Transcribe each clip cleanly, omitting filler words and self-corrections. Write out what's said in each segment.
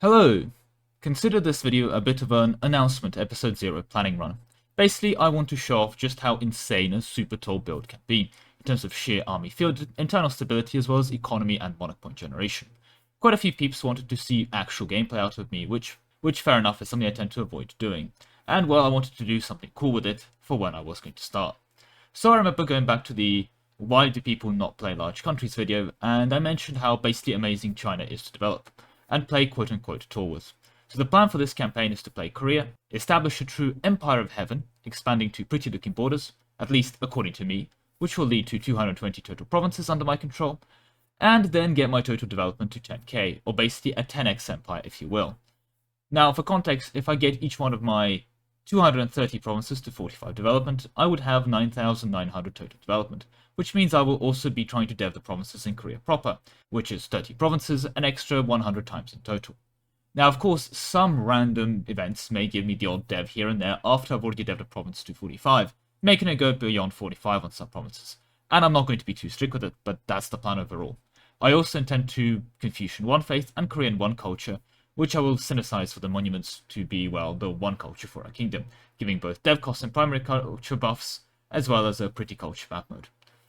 Hello! Consider this video a bit of an announcement episode 0 planning run. Basically, I want to show off just how insane a super tall build can be, in terms of sheer army field, internal stability as well as economy and monarch point generation. Quite a few peeps wanted to see actual gameplay out of me, which fair enough is something I tend to avoid doing. And well, I wanted to do something cool with it for when I was going to start. So I remember going back to the why do people not play large countries video, and I mentioned how basically amazing China is to develop, and play quote-unquote tour with. So the plan for this campaign is to play Korea, establish a true Empire of Heaven, expanding to pretty looking borders, at least according to me, which will lead to 220 total provinces under my control, and then get my total development to 10k, or basically a 10x empire if you will. Now for context, if I get each one of my 230 provinces to 45 development, I would have 9,900 total development, which means I will also be trying to dev the provinces in Korea proper, which is 30 provinces, an extra 100 times in total. Now, of course, some random events may give me the odd dev here and there after I've already devved a province to 45, making it go beyond 45 on some provinces. And I'm not going to be too strict with it, but that's the plan overall. I also intend to Confucian One Faith and Korean One Culture, which I will synthesize for the monuments to be, well, the one culture for our kingdom, giving both dev costs and primary culture buffs, as well as a pretty culture map mode.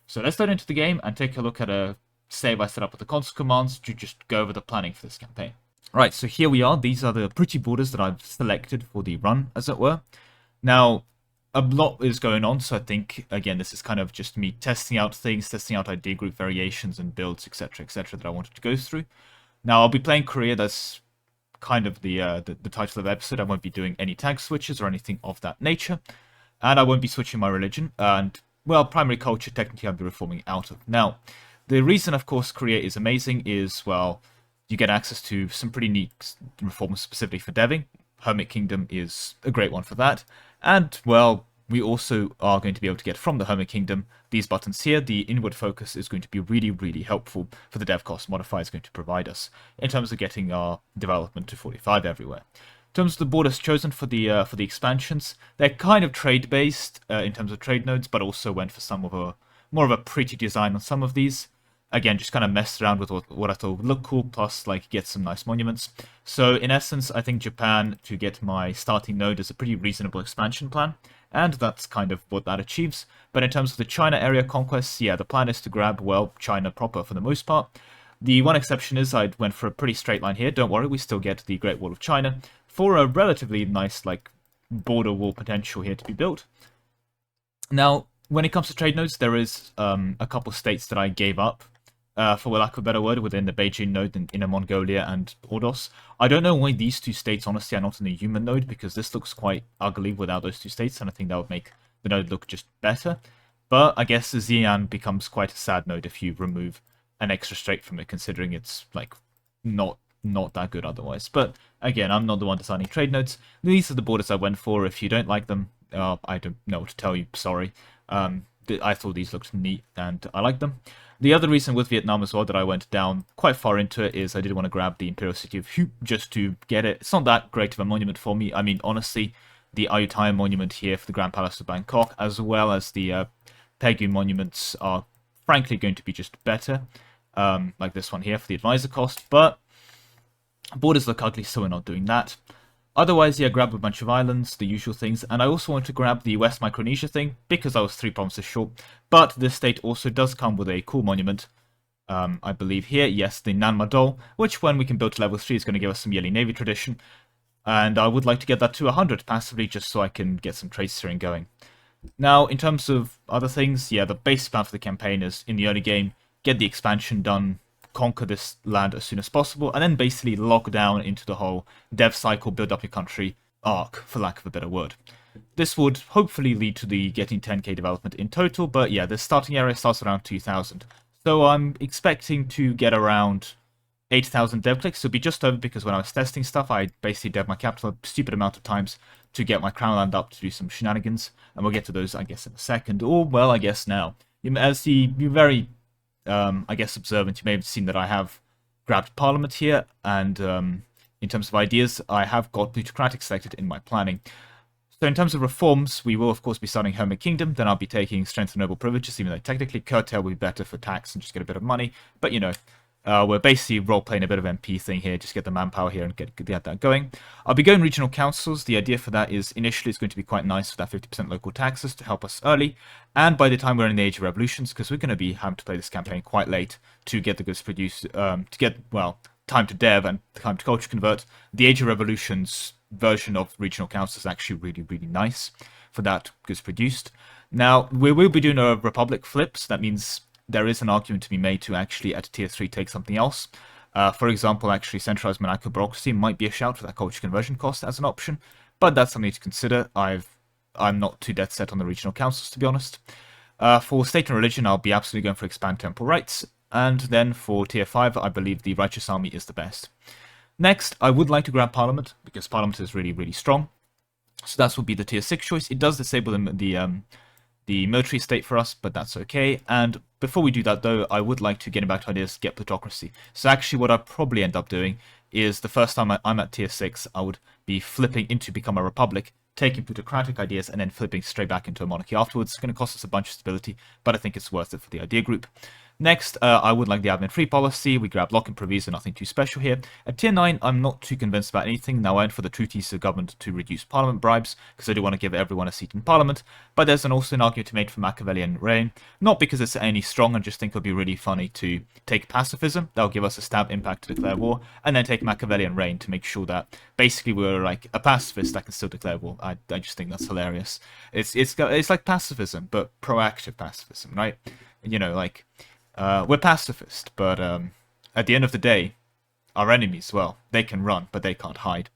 So let's dive into the game and take a look at a save I set up with the console commands to just go over the planning for this campaign. Right, so here we are. These are the pretty borders that I've selected for the run, as it were. Now, a lot is going on, so I think, again, this is kind of just me testing out things, testing out idea group variations and builds, etc., that I wanted to go through. Now, I'll be playing Korea. That's kind of the title of the episode. I won't be doing any tag switches or anything of that nature, and I won't be switching my religion, and, well, primary culture, technically I'll be reforming out of. Now, the reason, of course, Korea is amazing is, well, you get access to some pretty neat reforms specifically for deving. Hermit Kingdom is a great one for that, and, well, we also are going to be able to get from the Hermit Kingdom these buttons here. The inward focus is going to be really, really helpful for the dev cost modifier is going to provide us in terms of getting our development to 45 everywhere. In terms of the borders chosen for the expansions, they're kind of trade-based in terms of trade nodes, but also went for some of a more of a pretty design on some of these. Again, just kind of messed around with what I thought would look cool, plus like get some nice monuments. So in essence, I think Japan to get my starting node is a pretty reasonable expansion plan, and that's kind of what that achieves. But in terms of the China area conquests, yeah, the plan is to grab, well, China proper for the most part. The one exception is I went for a pretty straight line here. Don't worry, we still get the Great Wall of China for a relatively nice, like, border wall potential here to be built. Now, when it comes to trade nodes, there is a couple states that I gave up, for lack of a better word, within the Beijing node in Inner Mongolia and Ordos. I don't know why these two states, honestly, are not in the human node, because this looks quite ugly without those two states, and I think that would make the node look just better. But I guess the Xi'an becomes quite a sad node if you remove an extra state from it, considering it's, like, not that good otherwise. But, again, I'm not the one designing trade nodes. These are the borders I went for. If you don't like them, I don't know what to tell you, sorry. I thought these looked neat, and I like them. The other reason with Vietnam as well that I went down quite far into it is I did want to grab the Imperial City of Hue just to get it. It's not that great of a monument for me. I mean, honestly, the Ayutthaya monument here for the Grand Palace of Bangkok, as well as the Pegu monuments are frankly going to be just better, like this one here for the advisor cost, but borders look ugly, so we're not doing that. Otherwise, yeah, grab a bunch of islands, the usual things, and I also want to grab the West Micronesia thing, because I was 3 provinces short, but this state also does come with a cool monument, I believe here, yes, the Nanma Dol, which when we can build to level 3 is going to give us some yearly navy tradition, and I would like to get that to 100 passively, just so I can get some trade steering going. Now, in terms of other things, yeah, the base plan for the campaign is, in the early game, get the expansion done, conquer this land as soon as possible, and then basically lock down into the whole dev cycle, build up your country arc, for lack of a better word. This would hopefully lead to the getting 10k development in total, but yeah, the starting area starts around 2,000. So I'm expecting to get around 8,000 dev clicks. So it'll be just over, because when I was testing stuff, I basically dev my capital a stupid amount of times to get my crown land up to do some shenanigans, and we'll get to those, I guess, in a second, or, well, I guess now. As you're very I guess observant, you may have seen that I have grabbed Parliament here, and in terms of ideas, I have got plutocratic selected in my planning. So in terms of reforms, we will of course be starting Hermit Kingdom, then I'll be taking Strength and Noble Privileges, even though technically Curtail will be better for tax and just get a bit of money, but you know, We're basically role-playing a bit of MP thing here, just get the manpower here and get that going. I'll be going regional councils. The idea for that is initially it's going to be quite nice for that 50% local taxes to help us early, and by the time we're in the Age of Revolutions, because we're going to be having to play this campaign quite late to get the goods produced, to get, well, time to dev and time to culture convert, the Age of Revolutions version of regional councils is actually really, really nice for that goods produced. Now, we will be doing a Republic flip, so that means there is an argument to be made to actually, at tier 3, take something else. For example, actually, centralized Monaco bureaucracy might be a shout for that culture conversion cost as an option, but that's something to consider. I'm not too dead set on the regional councils, to be honest. For state and religion, I'll be absolutely going for expand temple rights, and then for tier 5, I believe the righteous army is the best. Next, I would like to grab Parliament, because Parliament is really, really strong. So that will be the tier 6 choice. It does disable the military state for us, but that's okay. And before we do that, though, I would like to get back to ideas, get plutocracy. So actually what I'll probably end up doing is the first time I'm at tier 6, I would be flipping into become a republic, taking plutocratic ideas, and then flipping straight back into a monarchy afterwards. It's going to cost us a bunch of stability, but I think it's worth it for the idea group. Next, I would like the admin-free policy. We grab lock and proviso, nothing too special here. At tier 9, I'm not too convinced about anything. Now, I went for the treaties of government to reduce parliament bribes, because I do want to give everyone a seat in parliament. But there's also an argument to be made for Machiavellian reign, not because it's any strong, I just think it'll be really funny to take pacifism. That'll give us a stab impact to declare war, and then take Machiavellian reign to make sure that basically we're like a pacifist that can still declare war. I just think that's hilarious. It's like pacifism, but proactive pacifism, right? You know, like... we're pacifist, but at the end of the day, our enemies, well, they can run, but they can't hide.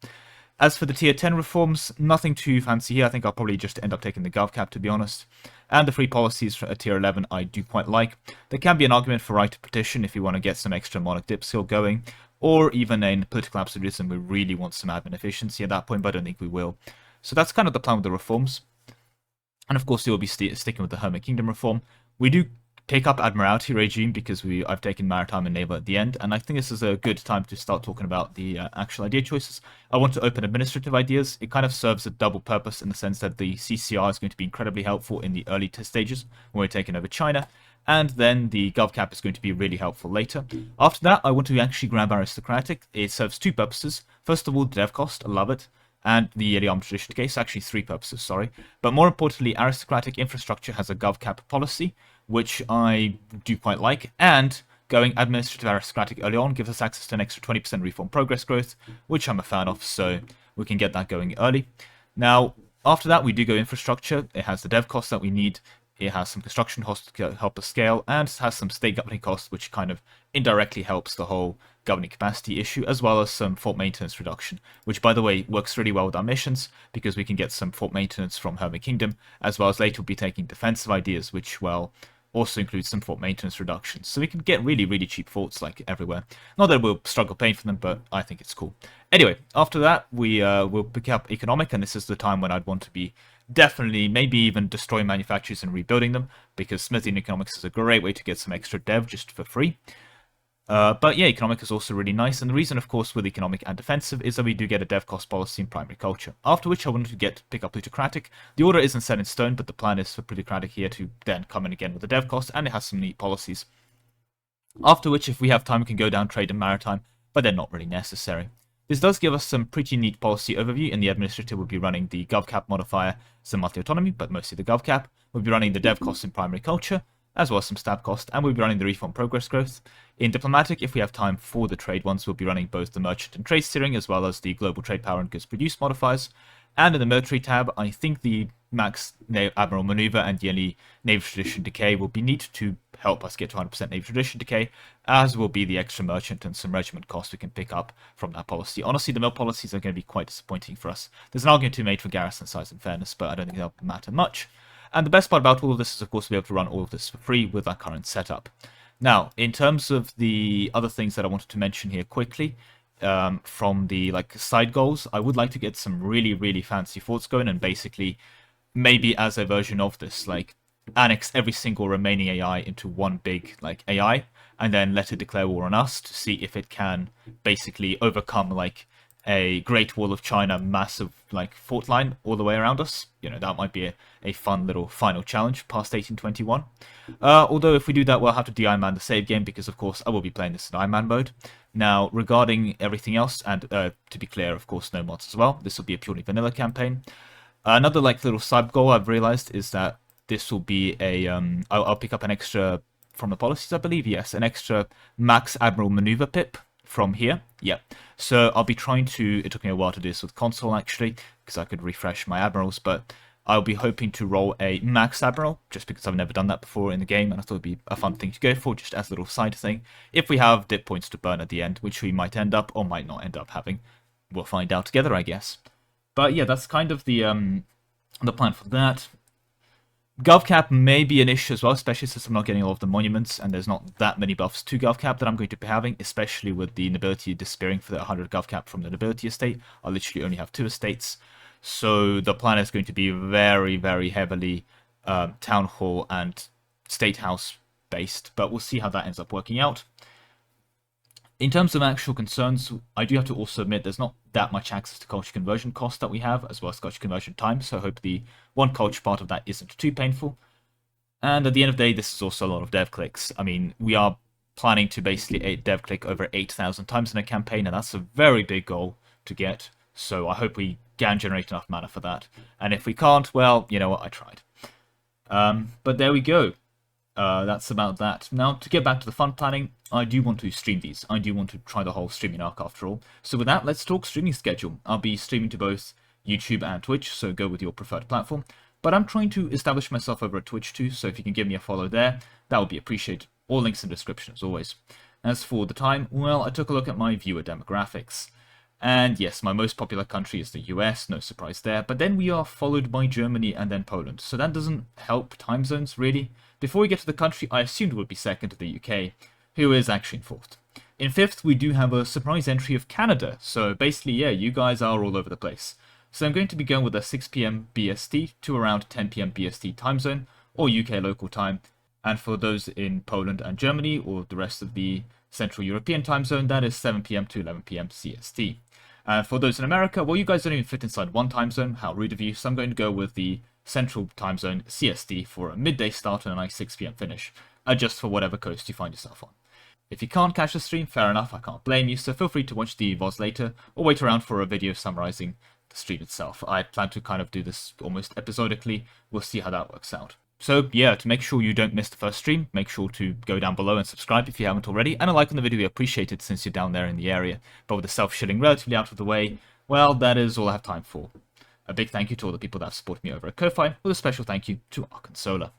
As for the tier 10 reforms, nothing too fancy here. I think I'll probably just end up taking the GovCap, to be honest. And the free policies for tier 11 I do quite like. There can be an argument for right to petition if you want to get some extra monarch dip skill going, or even in political absolutism we really want some admin efficiency at that point, but I don't think we will. So that's kind of the plan with the reforms. And of course, we will be sticking with the Hermit Kingdom reform. We do take up Admiralty regime because I've taken Maritime and Naval at the end, and I think this is a good time to start talking about the actual idea choices. I want to open administrative ideas. It kind of serves a double purpose in the sense that the CCR is going to be incredibly helpful in the early test stages when we're taking over China, and then the GovCap is going to be really helpful later. After that, I want to actually grab Aristocratic. It serves two purposes. First of all, the dev cost, I love it. And the yearly armed tradition case, actually three purposes, sorry. But more importantly, Aristocratic infrastructure has a GovCap policy, which I do quite like, and going administrative aristocratic early on gives us access to an extra 20% reform progress growth, which I'm a fan of, so we can get that going early. Now, after that, we do go infrastructure. It has the dev costs that we need. It has some construction costs to help us scale, and it has some state governing costs, which kind of indirectly helps the whole governing capacity issue, as well as some fort maintenance reduction, which, by the way, works really well with our missions, because we can get some fort maintenance from Hermit Kingdom, as well as later we'll be taking defensive ideas, which, well, also includes some fort maintenance reductions. So we can get really, really cheap forts, like, everywhere. Not that we'll struggle paying for them, but I think it's cool. Anyway, after that, we will pick up economic, and this is the time when I'd want to be definitely, maybe even destroying manufacturers and rebuilding them, because smithing economics is a great way to get some extra dev just for free. But yeah, economic is also really nice, and the reason, of course, with economic and defensive is that we do get a dev cost policy in primary culture. After which I wanted to pick up plutocratic. The order isn't set in stone, but the plan is for plutocratic here to then come in again with the dev cost, and it has some neat policies. After which, if we have time, we can go down trade and maritime, but they're not really necessary. This does give us some pretty neat policy overview. In the administrative, we'll be running the GovCap modifier, some monthly autonomy, but mostly the GovCap. We'll be running the dev cost in primary culture, as well as some stab cost, and we'll be running the reform progress growth. In diplomatic, if we have time for the trade ones, we'll be running both the merchant and trade steering, as well as the global trade power and goods produced modifiers. And in the military tab, I think the max admiral maneuver and yearly naval tradition decay will be neat to help us get to 100% naval tradition decay, as will be the extra merchant and some regiment costs we can pick up from that policy. Honestly, the mill policies are going to be quite disappointing for us. There's an argument to be made for garrison size and fairness, but I don't think that'll matter much. And the best part about all of this is, of course, to be able to run all of this for free with our current setup. Now, in terms of the other things that I wanted to mention here quickly, from the side goals, I would like to get some really, really fancy forts going, and basically, maybe as a version of this, annex every single remaining AI into one big AI, and then let it declare war on us to see if it can basically overcome a Great Wall of China massive like fort line all the way around us. That might be a fun little final challenge past 1821. Although if we do that, we'll have to de-Iron the save game because, of course, I will be playing this in Iron Man mode. Now, regarding everything else, and to be clear, of course, no mods as well. This will be a purely vanilla campaign. Another like little side goal I've realized is that this will be a I'll pick up an extra from the policies, I believe. Yes, an extra Max Admiral maneuver pip from here. Yeah. So I'll be trying to. It took me a while to do this with console actually, because I could refresh my admirals, but I'll be hoping to roll a Max Admiral, just because I've never done that before in the game, and I thought it'd be a fun thing to go for, just as a little side thing. If we have dip points to burn at the end, which we might end up or might not end up having, we'll find out together, I guess. But yeah, that's kind of the plan for that. GovCap may be an issue as well, especially since I'm not getting all of the monuments, and there's not that many buffs to GovCap that I'm going to be having, especially with the nobility disappearing for the 100 GovCap from the nobility estate. I literally only have 2 estates, so the plan is going to be very, very heavily town hall and state house based, but we'll see how that ends up working out. In terms of actual concerns, I do have to also admit there's not that much access to culture conversion cost that we have, as well as culture conversion time, so I hope the one culture part of that isn't too painful. And at the end of the day, this is also a lot of dev clicks. I mean, we are planning to basically dev click over 8,000 times in a campaign, and that's a very big goal to get, so I hope we can generate enough mana for that. And if we can't, well, you know what, I tried. But there we go. That's about that. Now, to get back to the fun planning, I do want to stream these. I do want to try the whole streaming arc after all. So with that, let's talk streaming schedule. I'll be streaming to both YouTube and Twitch, so go with your preferred platform. But I'm trying to establish myself over at Twitch too, so if you can give me a follow there, that would be appreciated. All links in the description as always. As for the time, well, I took a look at my viewer demographics. And yes, my most popular country is the US, no surprise there, but then we are followed by Germany and then Poland, so that doesn't help time zones, really. Before we get to the country I assumed would be second to the UK, who is actually in fourth. In fifth, we do have a surprise entry of Canada, so basically, yeah, you guys are all over the place. So I'm going to be going with a 6 PM BST to around 10 PM BST time zone, or UK local time, and for those in Poland and Germany, or the rest of the Central European time zone, that is 7 PM to 11 PM CST. And for those in America, well, you guys don't even fit inside one time zone, how rude of you, so I'm going to go with the Central Time Zone CST for a midday start and a nice 6 PM finish. Adjust for whatever coast you find yourself on. If you can't catch the stream, fair enough, I can't blame you, so feel free to watch the VOD later, or wait around for a video summarizing the stream itself. I plan to kind of do this almost episodically, we'll see how that works out. So yeah, to make sure you don't miss the first stream, make sure to go down below and subscribe if you haven't already, and a like on the video would be appreciated since you're down there in the area. But with the self-shilling relatively out of the way, well, that is all I have time for. A big thank you to all the people that have supported me over at Ko-Fi, with a special thank you to Ark and Solar.